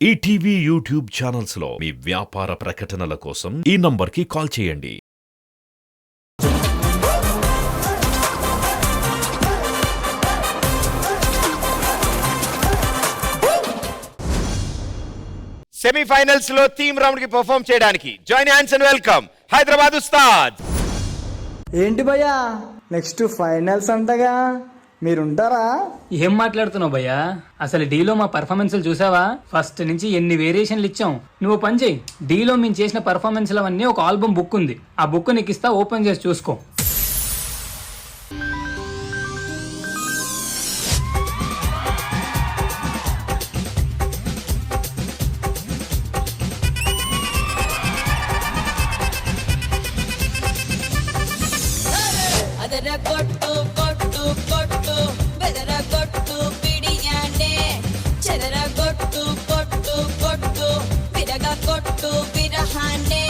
ETV YouTube channels లో మీ వ్యాపార ప్రకటనల కోసం ఈ నంబర్కి కాల్ చేయండి. సెమీఫైనల్స్ లో థీమ్ రౌండ్ కి పర్ఫార్మ్ చేయడానికి join hands and welcome Hyderabad Ustad. ఏంటి భయ్యా నెక్స్ట్ ఫైనల్స్ అంటగా మీరుంటారా? ఏం మాట్లాడుతున్నావు భయ్యా? అసలు డీలో మా పర్ఫార్మెన్స్లు చూసావా? ఫస్ట్ నుంచి ఎన్ని వేరియేషన్లు ఇచ్చాం. నువ్వు పని చేయి, డీలో మేము చేసిన పర్ఫార్మెన్స్లు అవన్నీ ఒక ఆల్బమ్ బుక్ ఉంది, ఆ బుక్ నీకు ఇస్తా, ఓపెన్ చేసి చూసుకో. కొట్టు కొట్టు కొట్టు బెదర కొట్టు పిడియానే చెదర కొట్టు కొట్టు కొట్టు విరగ కొట్టు విరహానే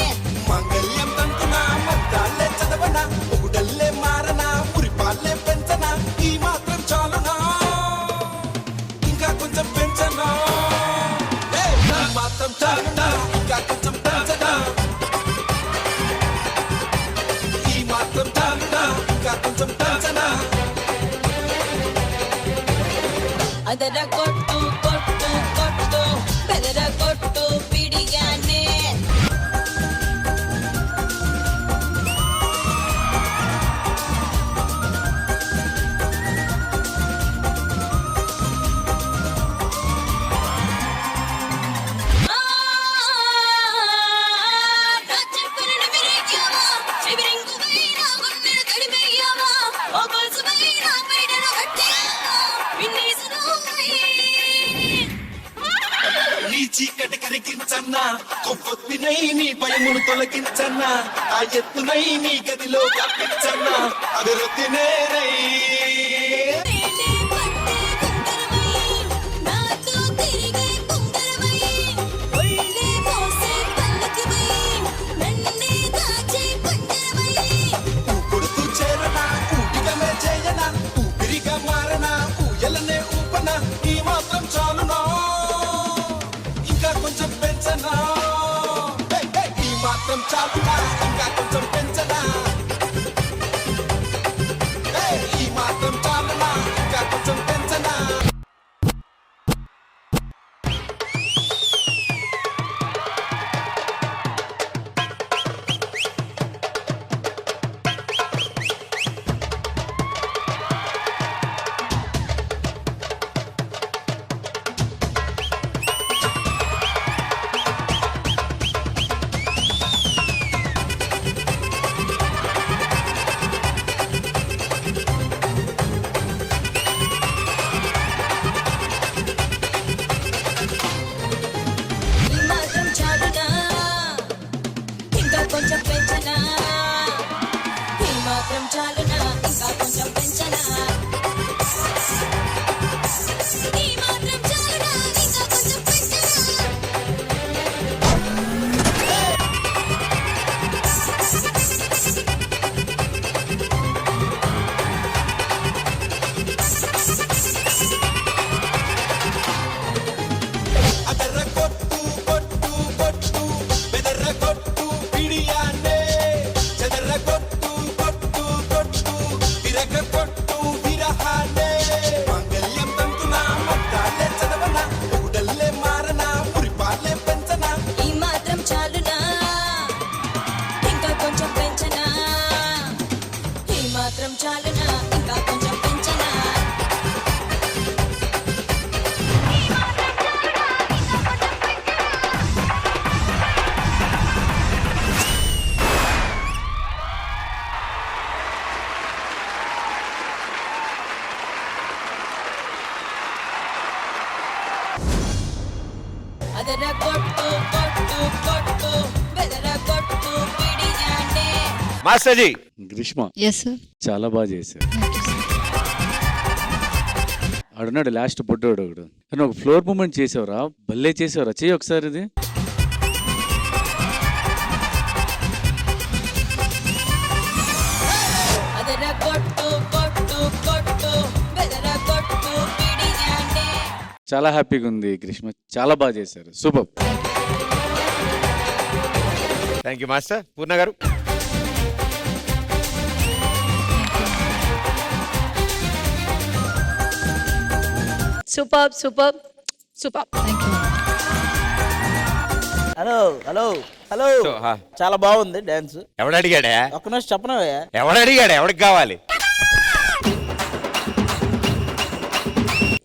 మంగళ్యం తంతునా మద్దాలే చదవనా ఒకడల్లే మారనా పురిపాలే పెంచనా ఈ మాత్రం చాలునా ఇంకా కొంచెం పెంచనా ఈ మాత్రం చాలునా ఇంకా కొంచెం పెంచనా ఈ మాత్రం చాలునా ఇంకా కొంచెం పెంచనా అదర కొట్టు కొట్టు కొట్టు బెదర కొట్టు పిడియానే నీ చీకటి కరిగించన్నా కొవ్వొత్తినై నీ భయమును తొలగించన్నా ఆ ఎత్తునై నీ గదిలో కప్పించన్నా అభివృద్ధినేరై కొడుతూ చేరనా ఊటిగమే చేయనా ఊపిరిగా మారనా ఊయలనే ఊపనా ఈ మాత్రం చాలునా ఇంకా కొంచెం పెంచనా ఈ మాత్రం చాలునా ఇంకా కొంచెం పెంచనా ఈ మాత్రం చాలునా ఇంకా కొంచెం పెంచనా ఈ మాత్రం చాలునా ఇంకా కొంచెం పెంచనా ఈ మాత్రం చాలునా ఇంకా కొంచెం పెంచనా ఈ మాత్రం చాలునా ఇంకా కొంచెం పెంచనా అదర కొట్టు కొట్టు కొట్టు బెదర కొట్టు పిడియానే చెదర కొట్టు కొట్టు కొట్టు విరగ కొట్టు విరహానే మంగళ్యం తంతునా మద్దాలే చదవనా ఒకడల్లే మారనా పురిపాలే పెంచనా ఈ మాత్రం చాలునా ఇంకా కొంచెం పెంచనా ఈ మాత్రం చాలునా ఇంకా కొంచెం పెంచనా అదర కొట్టు కొట్టు కొట్టు బెదర కొట్టు పిడియానే master G, Greeshma yes sir. చాలా బాగా చేశారు. ఆడున్నాడు లాస్ట్ పొట్టోడు ఒకడు, కానీ ఒక ఫ్లోర్ మూమెంట్ చేసావురా, భలే చేసావురా. చెయ్యి ఒకసారి ఇది. అదర కొట్టు కొట్టు కొట్టు బెదర కొట్టు పిడియానే చాలా హ్యాపీగా ఉంది గ్రీష్మ. చాలా బాగా చేశారు, super. Thank you master. Poorna garu. Super super super. Hello hello hello so, హా. చాలా బాగుంది డాన్స్. ఎవడు అడిగాడా? ఒక్క నిమిషం చెప్పనవే. ఎవడు అడిగాడా? ఎవడికి కావాలి?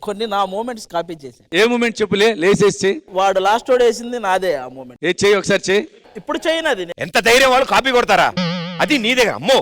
కొన్ని నా మూమెంట్స్ కాపీ చేసి. ఏ మూమెంట్ చెప్పులే, లేసేసి చెయ్యి. వాడు లాస్ట్ వాడు వేసింది నాదే ఆ మూమెంట్. ఏ చెయ్యి ఒకసారి చెయ్యి. ఇప్పుడు చేయనది. ఎంత ధైర్యం వాళ్ళు కాపీ కొడతారా? అది నీదే అమ్మో.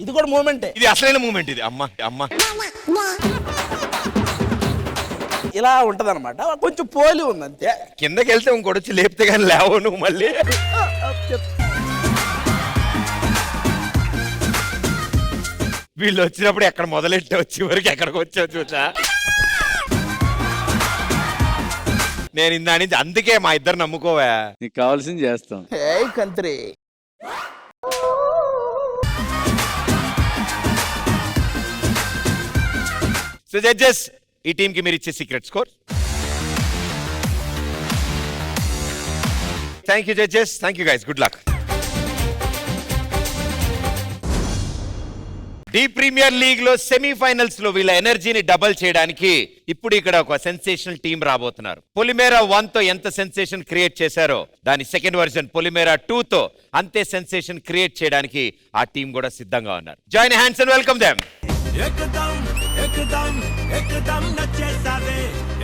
ఇది కూడా మూమెంటే. ఇది అసలైన మూమెంట్. ఇది అమ్మ అమ్మ. ఇలా ఉంటది అనమాట, కొంచెం పోలి ఉంది అంతే. కిందకి వెళ్తే ఇంకోటి వచ్చి లేపితే కానీ లేవు నువ్వు మళ్ళీ. వీళ్ళు వచ్చినప్పుడు ఎక్కడ మొదలెట్టి వచ్చి వరకు ఎక్కడికి వచ్చావు చూసా. నేను ఇందా నుంచి అందుకే మా ఇద్దరు నమ్ముకోవా. నీకు కావాల్సింది చేస్తాం. ఏయ్ కంత్రి. సో జడ్జెస్, ఈ టీమ్ కి మీరు ఇచ్చే secret score. Thank you judges. Thank you guys. Good luck. The premier league లో సెమీఫైనల్స్ లో వీళ్ళ ఎనర్జీని డబల్ చేయడానికి ఇప్పుడు ఇక్కడ ఒక సెన్సేషనల్ టీం రాబోతున్నారు. పొలిమేరా 1 తో ఎంత సెన్సేషన్ క్రియేట్ చేశారో దాని సెకండ్ వర్జన్ పొలిమేరా 2 తో అంతే సెన్సేషన్ క్రియేట్ చేయడానికి ఆ టీం కూడా సిద్ధంగా ఉన్నారు. Join hands and welcome them. एकदम एकदम एकदम नचेसावे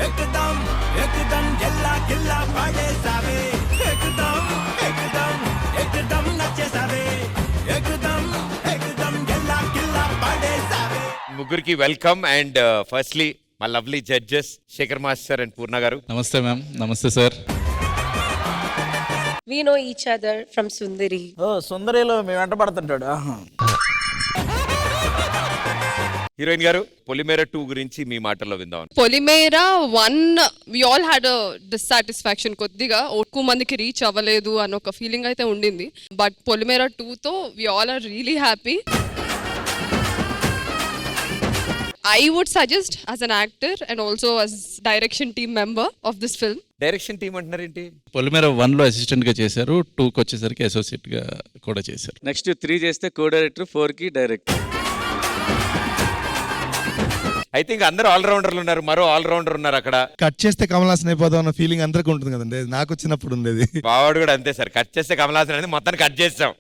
एकदम एकदम गिल्ला गिल्ला पड़ेसावे एकदम एकदम एकदम नचेसावे एकदम एकदम गिल्ला गिल्ला पड़ेसावे. ముగ్గురికి వెల్కమ్ అండ్ ఫస్ట్లీ మా lovely judges Shekhar master and Poorna garu. నమస్తే మ్యామ్. నమస్తే sir. We know each other from Sundari. ఓ సుందరిలో మేము వెంట పడుతుంటాడు. హీరోయిన్ గారు, పొలిమేరా 2 గురించి మీ మాటల్లో విందాం. Polimera 1 we all had a dissatisfaction. కొద్దిగా ఎక్కువ మందికి రీచ్ అవ్వలేదు అని ఒక ఫీలింగ్ అయితే ఉండింది. బట్ పొలిమేరా 2 తో we all are really happy. I would suggest as an actor and also as direction team member of this film. Direction team అంటున్నారేంటి? పొలిమేర 1 లో అసిస్టెంట్ గా చేశారు, 2 కి వచ్చేసరికి అసోసియేట్ గా కూడా చేశారు. నెక్స్ట్ 3 చేస్తే కో డైరెక్టర్, 4 కి డైరెక్టర్. ఐ థింక్ అందరూ ఆల్రౌండర్లు ఉన్నారు, మరో ఆల్రౌండర్ ఉన్నారు అక్కడ. కట్ చేస్తే కమల్ హాసన్ అయిపోదాం అన్న ఫీలింగ్ అందరికీ ఉంటుంది కదండి, నాకు వచ్చినప్పుడు ఉండేది. బావాడు కూడా అంతే సార్, కట్ చేస్తే కమల్ హాసన్ అనేది మొత్తాన్ని కట్ చేస్తాం.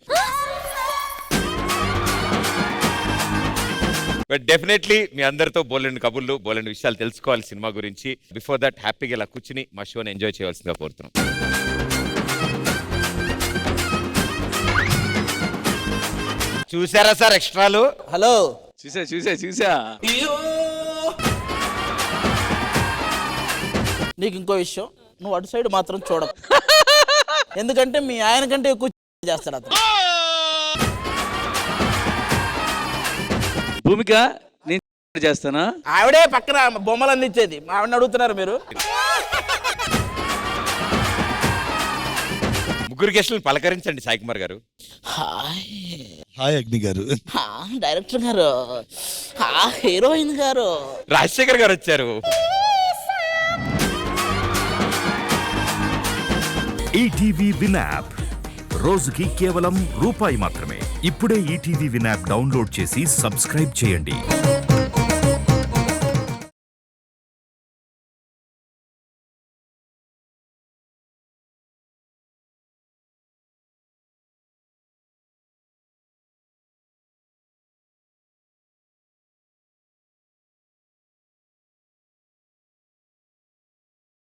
బట్ డెఫినెట్లీ మీ అందరితో బోలెండు కబుర్లు, బోలెండు విషయాలు తెలుసుకోవాలి సినిమా గురించి. బిఫోర్ దట్ హ్యాపీగా ఇలా కూర్చుని మా షోని ఎంజాయ్ చేయవలసిందిగా కోరుతున్నాం. చూసారా సార్ ఎక్స్ట్రాలు? హలో చూసా చూసా చూసా. నీకు ఇంకో విషయం, నువ్వు అటు సైడ్ మాత్రం చూడకు. ఎందుకంటే మీ ఆయన కంటే ఎక్కువ చేస్తాడు అతను. భూమిక నేను చేస్తానా? ఆవిడే పక్కన బొమ్మలు అందించేది, ఆవిడని అడుగుతున్నారు మీరు. ముగ్గురు గెస్టులను పలకరించండి సాయి కుమార్ గారు. హాయ్ అగ్ని గారు. డైరెక్టర్ గారు, హీరోయిన్ గారు, రాజశేఖర్ గారు వచ్చారు. ఈటీవీ విన్ యాప్ రోజుకి కేవలం రూపాయి మాత్రమే. ఇప్పుడే ఈటీవీ విన్ యాప్ డౌన్లోడ్ చేసి సబ్స్క్రైబ్ చేయండి.